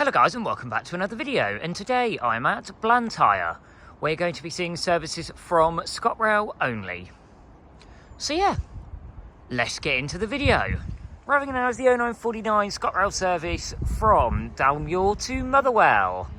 Hello guys and welcome back to another video, and today I'm at Blantyre. We're going to be seeing services from Scotrail only. So yeah, let's get into the video. Arriving now is the 0949 Scotrail service from Blantyre to Motherwell.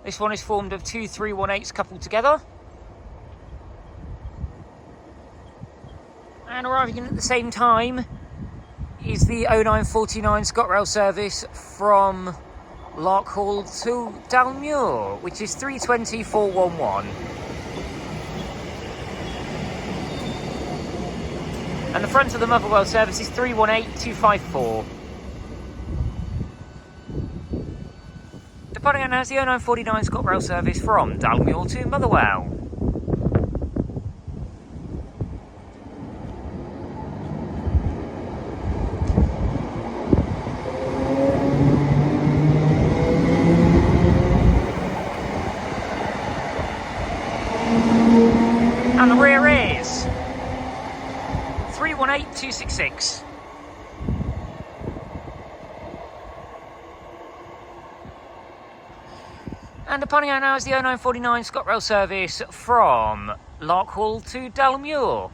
This one is formed of two 318s coupled together. And arriving in at the same time is the 0949 Scotrail service from Larkhall to Dalmuir, which is 320-411. And the front of the Motherwell service is 318-254. Departing out now is the 0949 Scotrail service from Dalmuir to Motherwell. And the rear is 318266. And departing out now is the 0949 Scotrail service from Larkhall to Dalmuir.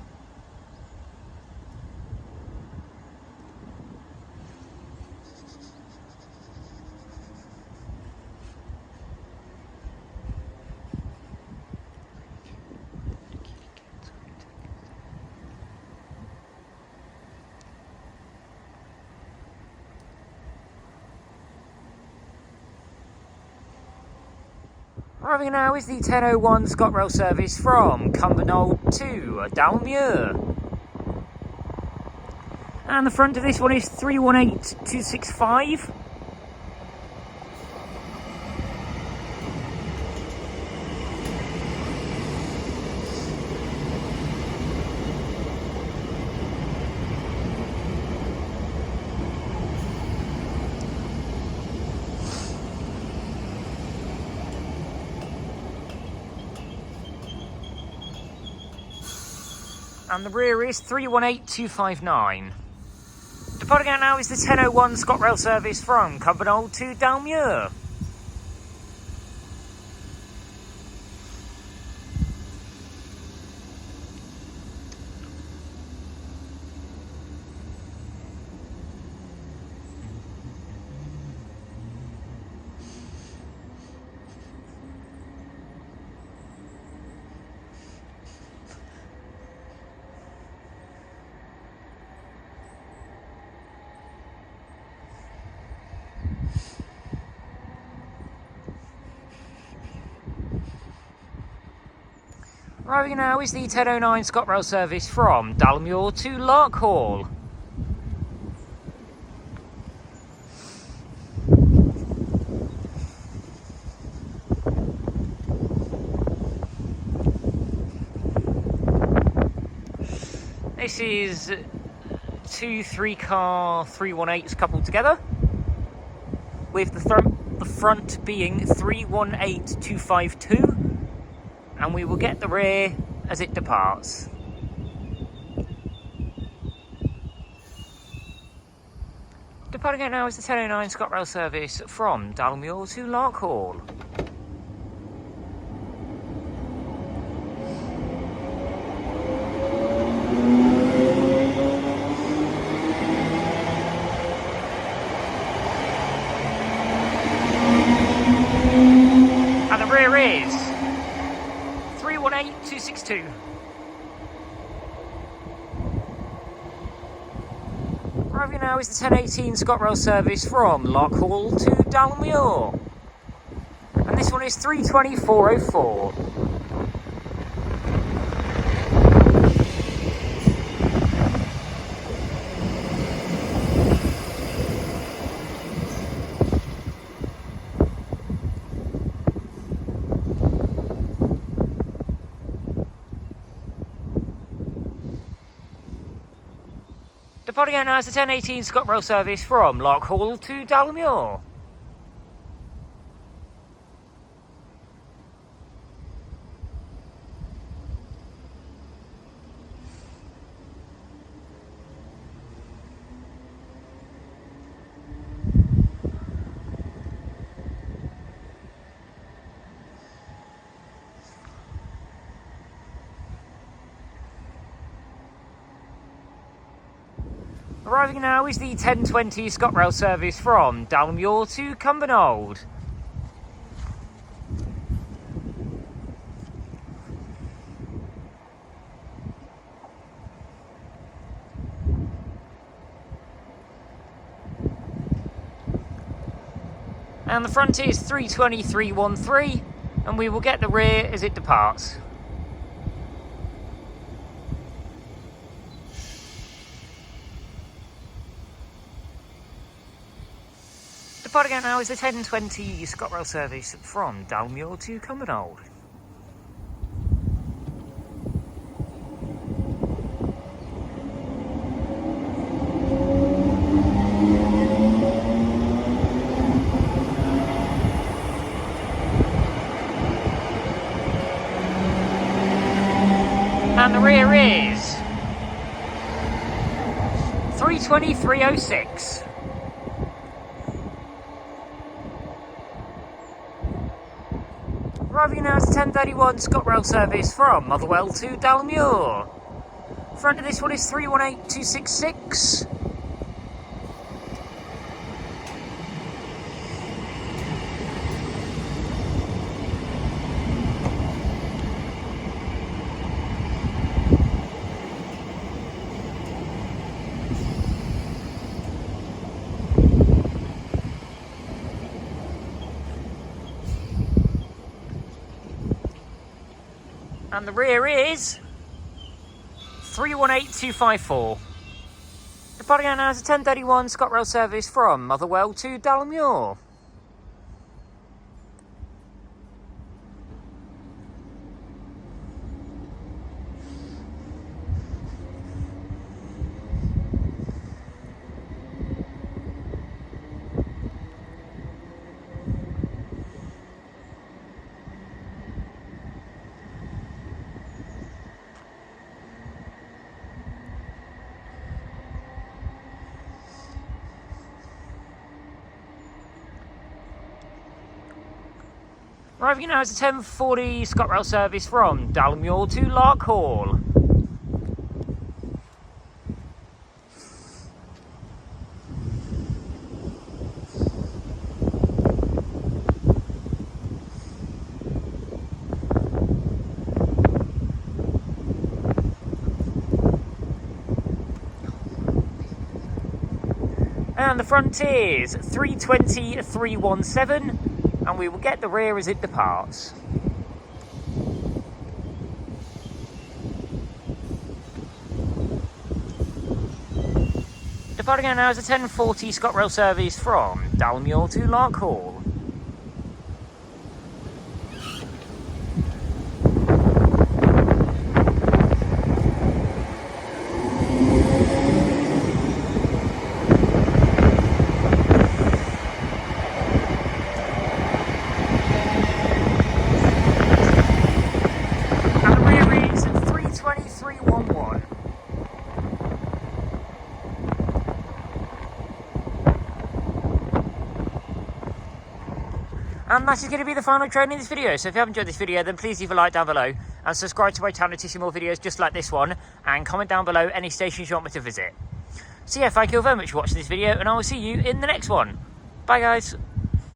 Arriving now is the 1001 Scotrail service from Cumbernauld to Dalmuir. And the front of this one is 318265. And the rear is 318259. Departing out now is the 1001 Scotrail service from Cumbernauld to Dalmuir. Arriving now is the 1009 Scotrail service from Dalmuir to Larkhall. This is two 3-car 318s coupled together, with the front being 318252. And we will get the rear as it departs. Departing out now is the 1009 Scotrail service from Dalmuir to Larkhall. And the rear is 318262. Arriving now is the 1018 Scotrail service from Larkhall to Dalmuir. And this one is 32404. Departing out now is the 1018 Scotrail service from Larkhall to Dalmuir. Arriving now is the 1020 Scotrail service from Dalmuir to Cumbernauld. And the front is 32313, and we will get the rear as it departs. Departing out now is the 1020 Scotrail service from Dalmuir to Cumbernauld. And the rear is 32306. Arriving now is the 1031 Scotrail service from Motherwell to Dalmuir. Front of this one is 318266. And the rear is 318254. Departing out now is a 1031 Scotrail service from Motherwell to Dalmuir. Arriving now is a 1040 Scotrail service from Dalmuir to Larkhall. And the front is 320-317, and we will get the rear as it departs. Departing out now is a 1040 Scotrail service from Dalmuir to Larkhall. And that is going to be the final training in this video. So if you have enjoyed this video, then please leave a like down below and subscribe to my channel to see more videos just like this one, and comment down below any stations you want me to visit. So yeah, thank you all very much for watching this video, and I will see you in the next one. Bye guys.